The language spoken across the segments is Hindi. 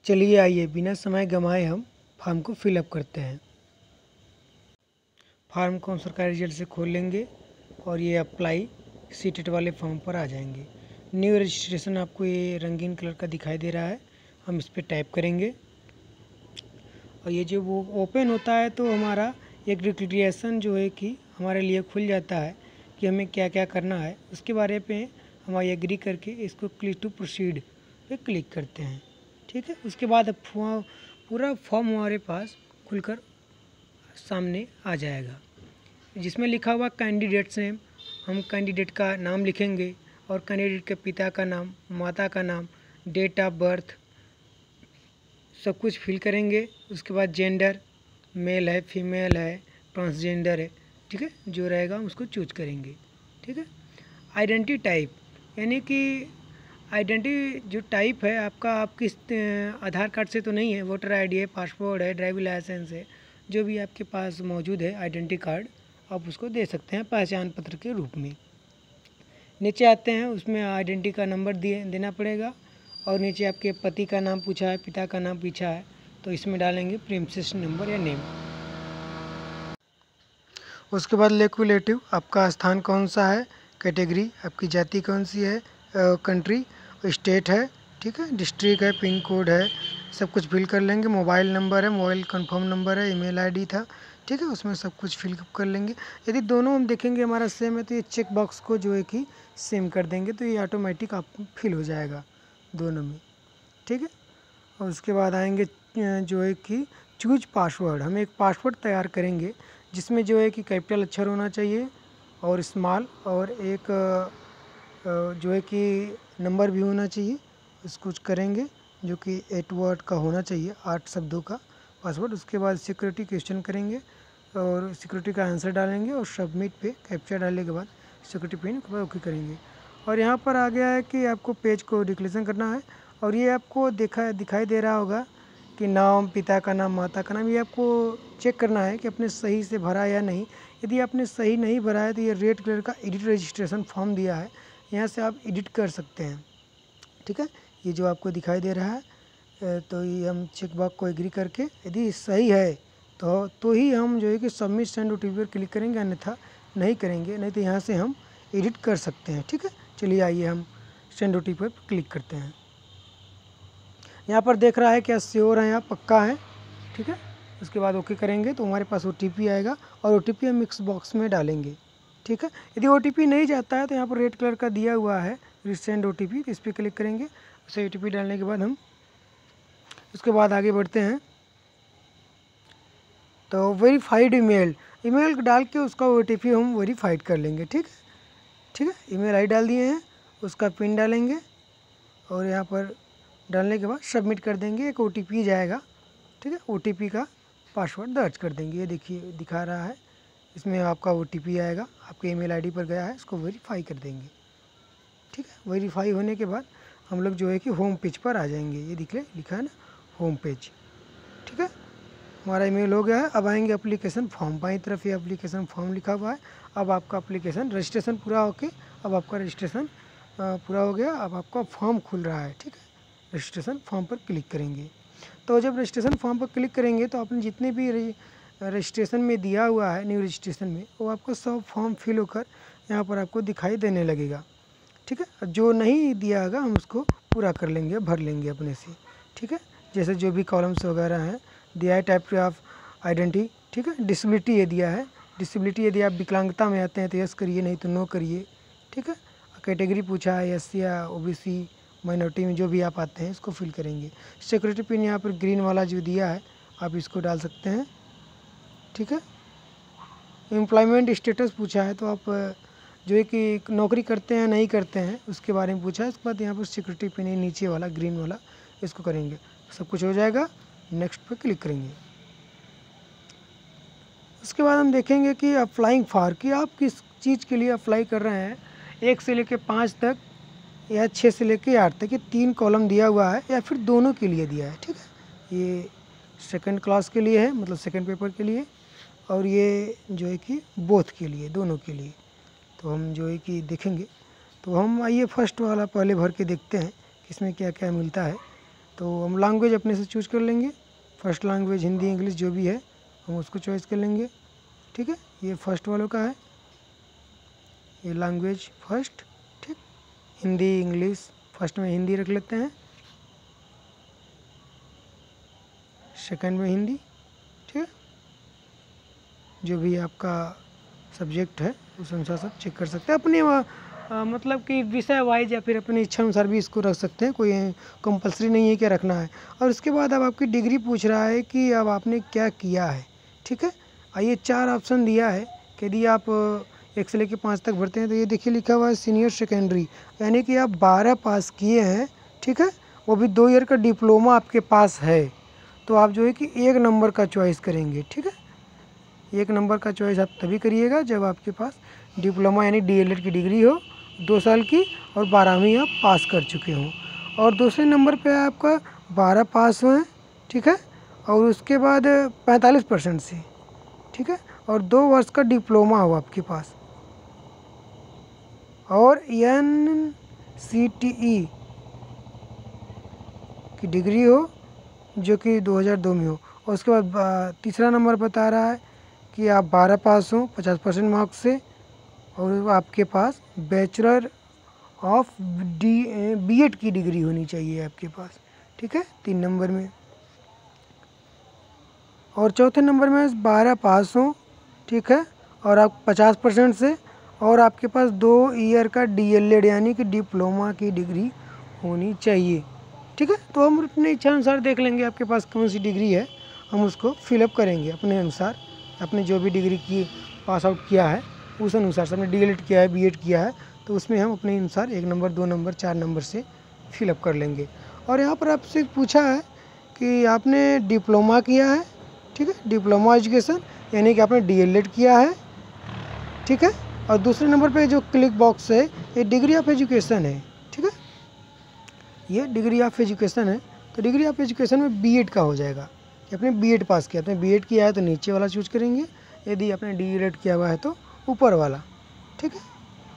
चलिए आइए बिना समय गंवाए हम फॉर्म को फिलअप करते हैं। फॉर्म को हम सरकारी रिजल्ट से खोल लेंगे और ये अप्लाई सीटेट वाले फॉर्म पर आ जाएंगे। न्यू रजिस्ट्रेशन आपको ये रंगीन कलर का दिखाई दे रहा है, हम इस पर टाइप करेंगे और ये जो वो ओपन होता है तो हमारा एक डिक्लेरेशन जो है कि हमारे लिए खुल जाता है कि हमें क्या क्या करना है। उसके बारे में हम एग्री करके इसको क्लिक टू प्रोसीड पे क्लिक करते हैं। ठीक है, उसके बाद अब पूरा फॉर्म हमारे पास खुलकर सामने आ जाएगा, जिसमें लिखा हुआ कैंडिडेट्स नेम। हम कैंडिडेट का नाम लिखेंगे और कैंडिडेट के पिता का नाम, माता का नाम, डेट ऑफ बर्थ सब कुछ फिल करेंगे। उसके बाद जेंडर मेल है, फीमेल है, ट्रांसजेंडर है, ठीक है, जो रहेगा हम उसको चूज करेंगे। ठीक है, आइडेंटिटी टाइप यानी कि आइडेंटिटी जो टाइप है आपका, आप किस आधार कार्ड से तो नहीं है, वोटर आईडी है, पासपोर्ट है, ड्राइविंग लाइसेंस है, जो भी आपके पास मौजूद है आइडेंटिटी कार्ड आप उसको दे सकते हैं पहचान पत्र के रूप में। नीचे आते हैं, उसमें आइडेंटिटी का नंबर देना पड़ेगा और नीचे आपके पति का नाम पूछा है, पिता का नाम पूछा है, तो इसमें डालेंगे प्रीमिसेस नंबर या नेम। उसके बाद लेकुलेटिव आपका स्थान कौन सा है, कैटेगरी आपकी जाति कौन सी है, कंट्री स्टेट है, ठीक है, डिस्ट्रिक्ट है, पिन कोड है, सब कुछ फिल कर लेंगे। मोबाइल नंबर है, मोबाइल कंफर्म नंबर है, ईमेल आईडी था, ठीक है, उसमें सब कुछ फिल कर लेंगे। यदि दोनों हम देखेंगे हमारा सेम है तो ये चेक बॉक्स को जो है कि सेम कर देंगे तो ये ऑटोमेटिक आप फिल हो जाएगा दोनों में। ठीक है, और उसके बाद आएंगे जो है कि चूज पासवर्ड। हम एक पासवर्ड तैयार करेंगे जिसमें जो है कि कैपिटल अक्षर होना चाहिए और स्मॉल और एक जो है कि नंबर भी होना चाहिए। इसको करेंगे जो कि 8 वर्ड का होना चाहिए, 8 शब्दों का पासवर्ड। उसके बाद सिक्योरिटी क्वेश्चन करेंगे और सिक्योरिटी का आंसर डालेंगे और सबमिट पे कैप्चा डालने के बाद सिक्योरिटी पिन ओके करेंगे। और यहाँ पर आ गया है कि आपको पेज को डिक्लेरेशन करना है और ये आपको दिखाई दे रहा होगा कि नाम, पिता का नाम, माता का नाम, ये आपको चेक करना है कि आपने सही से भरा या नहीं। यदि आपने सही नहीं भरा है तो ये रेड कलर का एडिट रजिस्ट्रेशन फॉर्म दिया है, यहाँ से आप एडिट कर सकते हैं। ठीक है, ये जो आपको दिखाई दे रहा है तो ये हम चेक बॉक्स को एग्री करके यदि सही है तो ही हम जो है कि सबमिट सेंड ओटीपी पर क्लिक करेंगे, अन्यथा नहीं करेंगे, नहीं तो यहाँ से हम एडिट कर सकते हैं। ठीक है, चलिए आइए हम सेंड ओटीपी पर क्लिक करते हैं। यहाँ पर देख रहा है क्या श्योर है, यहाँ पक्का है। ठीक है, उसके बाद ओके करेंगे तो हमारे पास ओटीपी आएगा और ओटीपी हम मिक्स बॉक्स में डालेंगे। ठीक है, यदि ओटीपी नहीं जाता है तो यहाँ पर रेड कलर का दिया हुआ है रिसेंड ओटीपी, तो इस पर क्लिक करेंगे। उसे ओटीपी डालने के बाद हम उसके बाद आगे बढ़ते हैं। तो वेरीफाइड ईमेल डाल के उसका ओटीपी हम वेरीफाइड कर लेंगे। ठीक है, ठीक है, ईमेल आई डाल दिए हैं, उसका पिन डालेंगे और यहाँ पर डालने के बाद सबमिट कर देंगे। एक ओटीपी जाएगा, ठीक है, ओटीपी का पासवर्ड दर्ज कर देंगे। ये देखिए दिखा रहा है, इसमें आपका ओटीपी आएगा, आपके ईमेल आईडी पर गया है, इसको वेरीफाई कर देंगे। ठीक है, वेरीफाई होने के बाद हम लोग जो है कि होम पेज पर आ जाएंगे। ये लिखा है ना होम पेज। ठीक है, हमारा ईमेल हो गया है। अब आएंगे एप्लीकेशन फॉर्म, बाईं तरफ ये एप्लीकेशन फॉर्म लिखा हुआ है। अब आपका एप्लीकेशन रजिस्ट्रेशन पूरा होके अब आपका रजिस्ट्रेशन पूरा हो गया, अब आपका फॉर्म खुल रहा है। ठीक है, रजिस्ट्रेशन फॉर्म पर क्लिक करेंगे। तो जब रजिस्ट्रेशन फॉर्म पर क्लिक करेंगे तो आपने जितने भी रजिस्ट्रेशन में दिया हुआ है न्यू रजिस्ट्रेशन में, वो आपको सब फॉर्म फिल होकर यहाँ पर आपको दिखाई देने लगेगा। ठीक है, जो नहीं दिया होगा हम उसको पूरा कर लेंगे, भर लेंगे अपने से। ठीक है, जैसे जो भी कॉलम्स वगैरह हैं दिया है, टाइप ऑफ आइडेंटिटी, ठीक है, डिसेबिलिटी ये दिया है, डिसेबिलिटी यदि आप विकलांगता में आते हैं तो यस करिए, नहीं तो नो करिए। ठीक है, कैटेगरी पूछा है एस या ओबीसी माइनॉरिटी में जो भी आप आते हैं इसको फिल करेंगे। सिक्योरिटी पिन यहाँ पर ग्रीन वाला जो दिया है आप इसको डाल सकते हैं। ठीक है, एम्प्लॉयमेंट स्टेटस पूछा है तो आप जो है कि नौकरी करते हैं नहीं करते हैं उसके बारे में पूछा है। उसके बाद यहाँ पर सिक्योरिटी पिन है नीचे वाला ग्रीन वाला, इसको करेंगे, सब कुछ हो जाएगा। नेक्स्ट पे क्लिक करेंगे। उसके बाद हम देखेंगे कि अप्लाइंग फॉर कि आप किस चीज़ के लिए अप्लाई कर रहे हैं। 1 से लेकर 5 तक या 6 से लेकर 8 तक, ये 3 कॉलम दिया हुआ है या फिर दोनों के लिए दिया है। ठीक है, ये सेकंड क्लास के लिए है, मतलब सेकंड पेपर के लिए, और ये जो है कि बोथ के लिए, दोनों के लिए। तो हम जो है कि देखेंगे, तो हम आइए फर्स्ट वाला पहले भर के देखते हैं कि इसमें क्या क्या मिलता है। तो हम लैंग्वेज अपने से चूज कर लेंगे। फर्स्ट लैंग्वेज हिंदी इंग्लिश जो भी है हम उसको चॉइस कर लेंगे। ठीक है, ये फर्स्ट वालों का है, ये लैंग्वेज फर्स्ट। ठीक, हिंदी इंग्लिश फर्स्ट में हिंदी रख लेते हैं, सेकंड में हिंदी। ठीक है, जो भी आपका सब्जेक्ट है उस अनुसार सब चेक कर सकते हैं अपने मतलब कि विषय वाइज या फिर अपनी इच्छा अनुसार भी इसको रख सकते हैं, कोई कंपलसरी नहीं है क्या रखना है। और उसके बाद अब आपकी डिग्री पूछ रहा है कि अब आपने क्या किया है। ठीक है, ये 4 ऑप्शन दिया है कि यदि आप 1 से लेकर 5 तक भरते हैं तो ये देखिए लिखा हुआ है सीनियर सेकेंडरी, यानी कि आप 12 पास किए हैं। ठीक है, वो भी 2 ईयर का डिप्लोमा आपके पास है, तो आप जो है कि 1 नंबर का चॉइस करेंगे। ठीक है, 1 नंबर का चॉइस आप तभी करिएगा जब आपके पास डिप्लोमा यानी DLED की डिग्री हो 2 साल की और 12वीं आप पास कर चुके हों। और दूसरे नंबर पे आपका 12 पास हुए हैं। ठीक है, और उसके बाद 45% से। ठीक है, और 2 वर्ष का डिप्लोमा हो आपके पास, और NCTE की डिग्री हो जो कि 2002 में हो। और उसके बाद तीसरा नंबर बता रहा है कि आप 12 पास हों 50% मार्क्स से, और आपके पास बैचलर ऑफ BEd की डिग्री होनी चाहिए आपके पास। ठीक है, 3 नंबर में। और चौथे नंबर में 12 पास हों। ठीक है, और आप 50% से, और आपके पास 2 ईयर का DLED यानी कि डिप्लोमा की डिग्री होनी चाहिए। ठीक है, तो हम अपने इच्छा अनुसार देख लेंगे आपके पास कौन सी डिग्री है, हम उसको फिलअप करेंगे अपने अनुसार। अपने जो भी डिग्री की पास आउट किया है उस अनुसार से, हमने DLED किया है BEd किया है तो उसमें हम अपने अनुसार 1 नंबर 2 नंबर 4 नंबर से फिलअप कर लेंगे। और यहाँ पर आपसे पूछा है कि आपने डिप्लोमा किया है। ठीक है, डिप्लोमा एजुकेशन यानी कि आपने DLED किया है। ठीक है, और दूसरे नंबर पे जो क्लिक बॉक्स है ये डिग्री ऑफ एजुकेशन है। ठीक है, ये डिग्री ऑफ एजुकेशन है, तो डिग्री ऑफ एजुकेशन में BEd का हो जाएगा कि आपने BEd पास किया। आपने BEd किया है तो नीचे वाला चूज करेंगे, यदि आपने DLED किया हुआ है तो ऊपर वाला। ठीक है,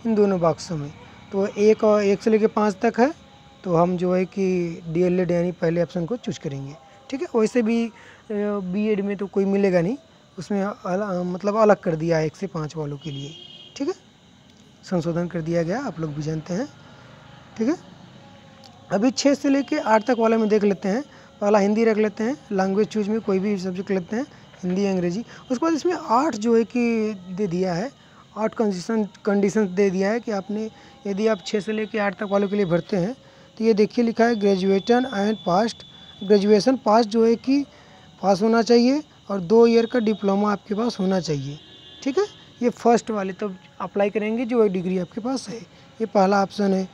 इन दोनों बॉक्सों में तो 1 से लेकर 5 तक है, तो हम जो है कि DLED यानी पहले ऑप्शन को चूज करेंगे। ठीक है, वैसे भी BEd में तो कोई मिलेगा नहीं, उसमें मतलब अलग कर दिया है 1 से 5 वालों के लिए। ठीक है, संशोधन कर दिया गया, आप लोग भी जानते हैं। ठीक है, अभी 6 से लेके 8 तक वाले में देख लेते हैं। पहला हिंदी रख लेते हैं, लैंग्वेज चूज में कोई भी सब्जेक्ट लेते हैं, हिंदी अंग्रेजी। उसके बाद इसमें 8 जो है कि दे दिया है, 8 कंडीशन दे दिया है कि आपने यदि आप 6 से लेके 8 तक वालों के लिए भरते हैं तो ये देखिए लिखा है graduation and past. Graduation pass जो है कि पास होना चाहिए, और 2 ईयर का डिप्लोमा आपके पास होना चाहिए। ठीक है, ये फर्स्ट वाले तब अप्लाई करेंगे जो डिग्री आपके पास है, ये पहला ऑप्शन है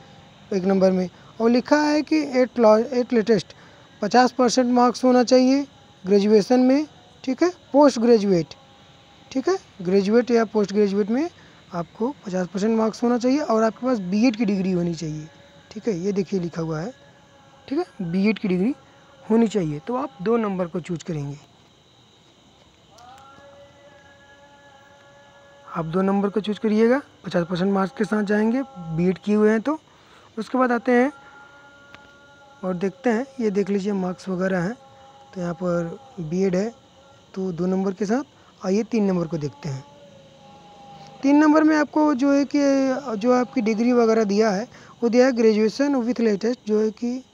1 नंबर में। और लिखा है कि एट लेटेस्ट 50% मार्क्स होना चाहिए ग्रेजुएशन में। ठीक है, पोस्ट ग्रेजुएट। ठीक है, ग्रेजुएट या पोस्ट ग्रेजुएट में आपको 50% मार्क्स होना चाहिए, और आपके पास BEd की डिग्री होनी चाहिए। ठीक है, ये देखिए लिखा हुआ है। ठीक है, BEd की डिग्री होनी चाहिए, तो आप 2 नंबर को चूज करेंगे। आप 2 नंबर को चूज करिएगा, 50% मार्क्स के साथ जाएंगे, BEd किए हुए हैं तो। उसके बाद आते हैं और देखते हैं, ये देख लीजिए मार्क्स वगैरह हैं, तो यहाँ पर BEd है तो 2 नंबर के साथ। आइए 3 नंबर को देखते हैं। 3 नंबर में आपको जो है कि जो आपकी डिग्री वगैरह दिया है वो दिया है ग्रेजुएशन विथ लेटेस्ट जो है कि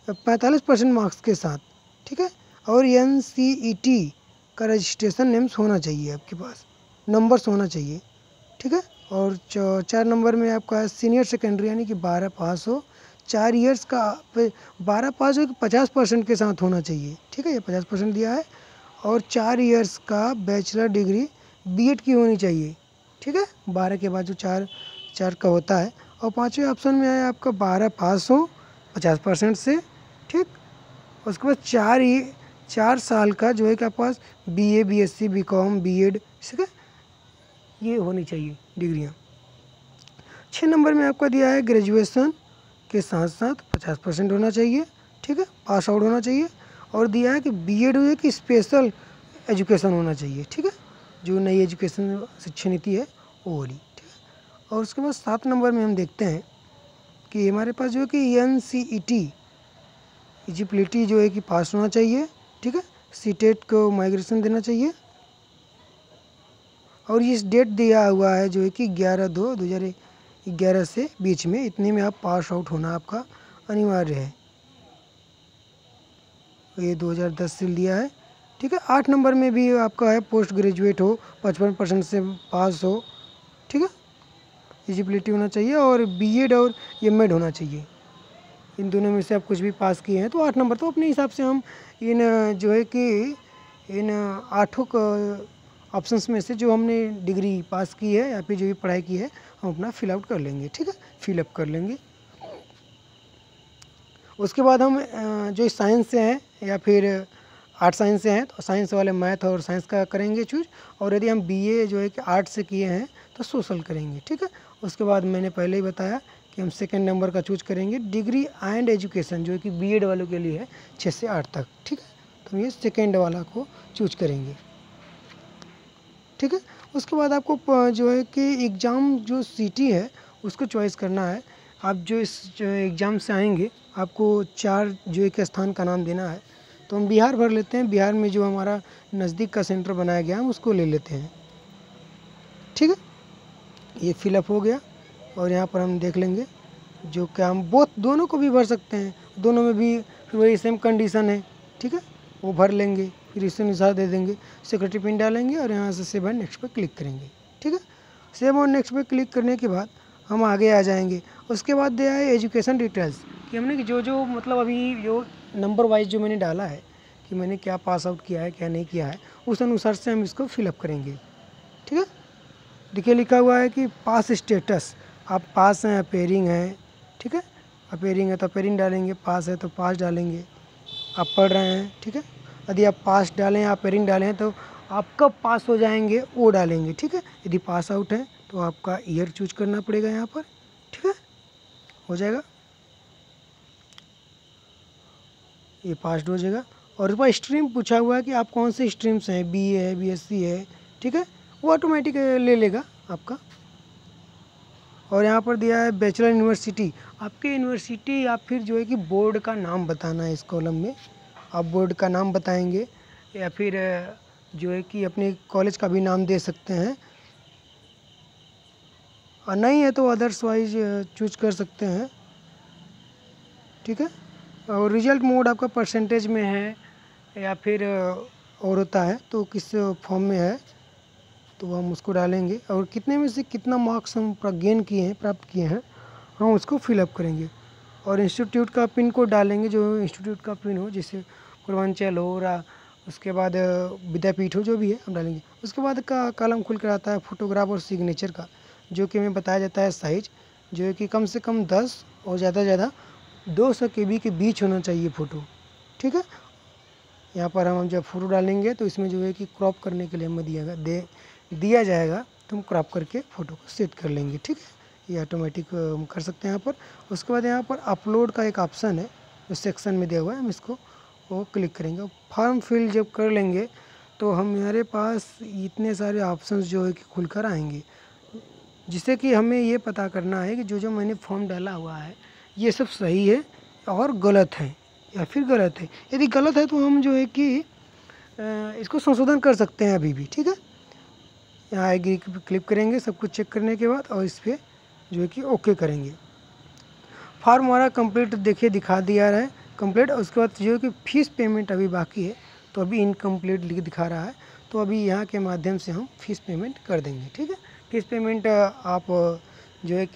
45% मार्क्स के साथ। ठीक है, और NCET का रजिस्ट्रेशन नेम्स होना चाहिए आपके पास, नंबर्स होना चाहिए। ठीक है, और 4 नंबर में आपका है सीनियर सेकेंडरी यानी कि 12 पास हो, 4 ईयर्स का 12 पास हो कि 50% के साथ होना चाहिए। ठीक है, ये 50% दिया है, और 4 ईयर्स का बैचलर डिग्री BEd की होनी चाहिए। ठीक है, 12 के बाद जो 4 का होता है। और 5वें ऑप्शन में है आपका 12 पास हो 50% से। ठीक, उसके बाद 4 साल का जो है कि आपके पास BA BSc BCom BEd। ठीक है, ये होनी चाहिए डिग्रियाँ। 6 नंबर में आपका दिया है ग्रेजुएशन के साथ साथ 50% होना चाहिए। ठीक है, पास आउट होना चाहिए, और दिया है कि BEd हुए कि स्पेशल एजुकेशन होना चाहिए। ठीक है, जो नई एजुकेशन शिक्षा नीति है वो वाली। ठीक है, और उसके बाद 7 नंबर में हम देखते हैं कि हमारे पास जो है कि NCET एलिजिबिलिटी जो है कि पास होना चाहिए, ठीक है। सीटेट को माइग्रेशन देना चाहिए और इस डेट दिया हुआ है जो है कि 11/2/2011 से बीच में, इतने में आप पास आउट होना आपका अनिवार्य है। ये 2010 से लिया है, ठीक है। 8 नंबर में भी आपका है पोस्ट ग्रेजुएट हो, 55% से पास हो, ठीक है। एलिजिबिलिटी होना चाहिए और बीएड और एमएड होना चाहिए। इन दोनों में से आप कुछ भी पास किए हैं तो 8 नंबर, तो अपने हिसाब से हम इन जो है कि इन 8 ऑप्शंस में से जो हमने डिग्री पास की है या फिर जो भी पढ़ाई की है हम अपना फिल आउट कर लेंगे, ठीक है, फिलअप कर लेंगे। उसके बाद हम जो साइंस से हैं या फिर आर्ट साइंस से हैं तो साइंस वाले मैथ और साइंस का करेंगे चूज, और यदि हम बीए जो है कि आर्ट से किए हैं तो सोशल करेंगे, ठीक है। उसके बाद मैंने पहले ही बताया कि हम सेकंड नंबर का चूज करेंगे डिग्री एंड एजुकेशन, जो है कि बीएड वालों के लिए है 6 से 8 तक, ठीक है। तो हम ये सेकेंड वाला को चूज करेंगे, ठीक है। उसके बाद आपको जो है कि एग्ज़ाम जो सिटी है उसको चॉइस करना है। आप जो इस जो एग्ज़ाम से आएंगे आपको 4 जो एक स्थान का नाम देना है, तो हम बिहार भर लेते हैं। बिहार में जो हमारा नज़दीक का सेंटर बनाया गया हम उसको ले लेते हैं, ठीक है। ये फिलअप हो गया और यहाँ पर हम देख लेंगे जो कि हम दोनों को भी भर सकते हैं, दोनों में भी फिर वही सेम कंडीशन है, ठीक है। वो भर लेंगे, फिर इससे निशान दे देंगे, सिक्योरिटी पिन डालेंगे और यहाँ से सेव एंड नेक्स्ट पर क्लिक करेंगे, ठीक है। सेव और नेक्स्ट पर क्लिक करने के बाद हम आगे आ जाएंगे। उसके बाद दिया है एजुकेशन डिटेल्स, कि हमने जो मतलब अभी जो नंबर वाइज जो मैंने डाला है कि मैंने क्या पास आउट किया है क्या नहीं किया है, उस अनुसार से हम इसको फिलअप करेंगे, ठीक है। देखिए लिखा हुआ है कि पास स्टेटस, आप पास हैं अपेयरिंग हैं, ठीक है। अपेयरिंग है तो अपेयरिंग डालेंगे, पास है तो पास डालेंगे, आप पढ़ रहे हैं, ठीक है। यदि आप पास डालें या अपेयरिंग डालें तो आप कब पास हो जाएंगे वो डालेंगे, ठीक है। यदि पास आउट है तो आपका ईयर चूज करना पड़ेगा यहाँ पर, ठीक है, हो जाएगा, ये पास हो जाएगा। और इस पर स्ट्रीम पूछा हुआ है कि आप कौन से स्ट्रीम से हैं, बीए है बीएससी है, ठीक है, वो ऑटोमेटिक ले लेगा आपका। और यहाँ पर दिया है बैचलर यूनिवर्सिटी, आपके यूनिवर्सिटी या फिर जो है कि बोर्ड का नाम बताना है। इस कॉलम में आप बोर्ड का नाम बताएंगे या फिर जो है कि अपने कॉलेज का भी नाम दे सकते हैं, और नहीं है तो अदर्स वाइज चूज कर सकते हैं, ठीक है। और रिजल्ट मोड आपका परसेंटेज में है या फिर और होता है तो किस फॉर्म में है तो हम उसको डालेंगे, और कितने में से कितना मार्क्स हम गेन किए हैं, प्राप्त किए हैं, हम उसको फिलअप करेंगे। और इंस्टीट्यूट का पिन कोड डालेंगे, जो इंस्टीट्यूट का पिन हो, जैसे पूर्वांचल हो रहा, उसके बाद विद्यापीठ हो, जो भी है हम डालेंगे। उसके बाद का कॉलम खुल कर आता है फोटोग्राफ और सिग्नेचर का, जो कि हमें बताया जाता है साइज, जो है कि कम से कम 10 और ज़्यादा से ज़्यादा 200 KB के बीच होना चाहिए फ़ोटो, ठीक है। यहाँ पर हम जब फ़ोटो डालेंगे तो इसमें जो है कि क्रॉप करने के लिए हमें दिया जाएगा, तो हम क्रॉप करके फ़ोटो को सेट कर लेंगे, ठीक है। ये ऑटोमेटिक हम कर सकते हैं यहाँ पर। उसके बाद यहाँ पर अपलोड का एक ऑप्शन है जो सेक्शन में दिया हुआ है, हम इसको वो क्लिक करेंगे। फॉर्म फिल जब कर लेंगे तो हमारे पास इतने सारे ऑप्शंस जो है कि खुल कर आएंगे, जिससे कि हमें ये पता करना है कि जो मैंने फॉर्म डाला हुआ है ये सब सही है और गलत है या फिर गलत है। यदि गलत है तो हम जो है कि इसको संशोधन कर सकते हैं अभी भी, ठीक है। यहाँ एग्री क्लिक करेंगे सब कुछ चेक करने के बाद, और इस पर जो है कि ओके करेंगे। फॉर्म हमारा कंप्लीट देखिए दिखा दिया है कंप्लीट। उसके बाद जो है कि फीस पेमेंट अभी बाकी है, तो अभी इनकम्प्लीट दिखा रहा है, तो अभी यहाँ के माध्यम से हम फीस पेमेंट कर देंगे, ठीक है। फीस पेमेंट आप जो है कि